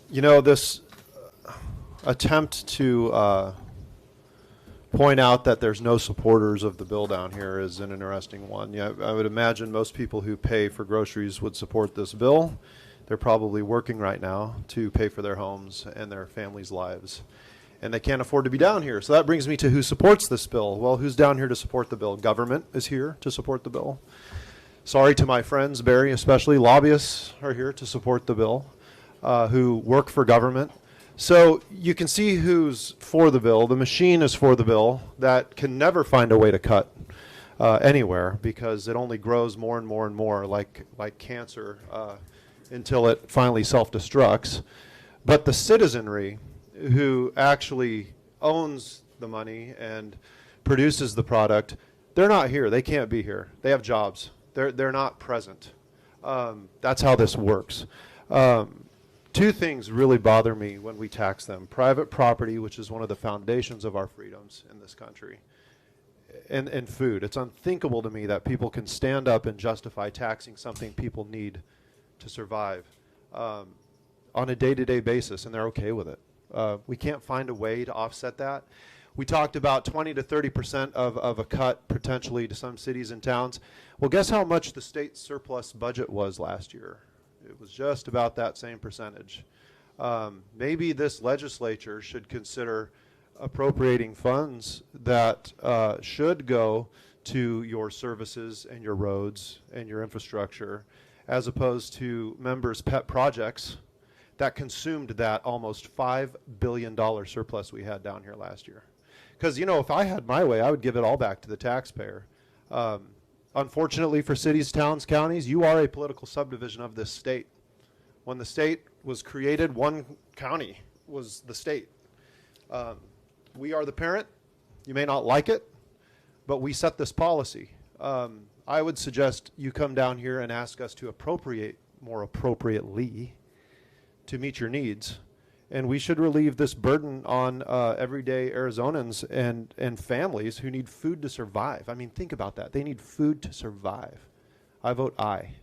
You know, this attempt to point out that there's no supporters of the bill down here is an interesting one. Yeah, I would imagine most people who pay for groceries would support this bill. They're probably working right now to pay for their homes and their families' lives. And they can't afford to be down here. So that brings me to who supports this bill. Well, who's down here to support the bill? Government is here to support the bill. Sorry to my friends, Barry, especially lobbyists are here to support the bill, who work for government. So you can see who's for the bill. The machine is for the bill that can never find a way to cut anywhere because it only grows more and more and more like cancer until it finally self-destructs. But the citizenry who actually owns the money and produces the product, they're not here. They can't be here. They have jobs. They're not present. That's how this works. Two things really bother me when we tax them. Private property, which is one of the foundations of our freedoms in this country, and food. It's unthinkable to me that people can stand up and justify taxing something people need to survive on a day-to-day basis, and they're okay with it. We can't find a way to offset that. We talked about 20 to 30% of a cut potentially to some cities and towns. Well, guess how much the state surplus budget was last year? It was just about that same percentage. Maybe this legislature should consider appropriating funds that should go to your services and your roads and your infrastructure, as opposed to members' pet projects that consumed that almost $5 billion surplus we had down here last year. Because, you know, if I had my way, I would give it all back to the taxpayer. Unfortunately for cities, towns, counties, you are a political subdivision of this state. When the state was created, one county was the state. We are the parent. You may not like it, but we set this policy. I would suggest you come down here and ask us to appropriate more appropriately to meet your needs. And we should relieve this burden on everyday Arizonans and families who need food to survive. I mean, think about that. They need food to survive. I vote aye.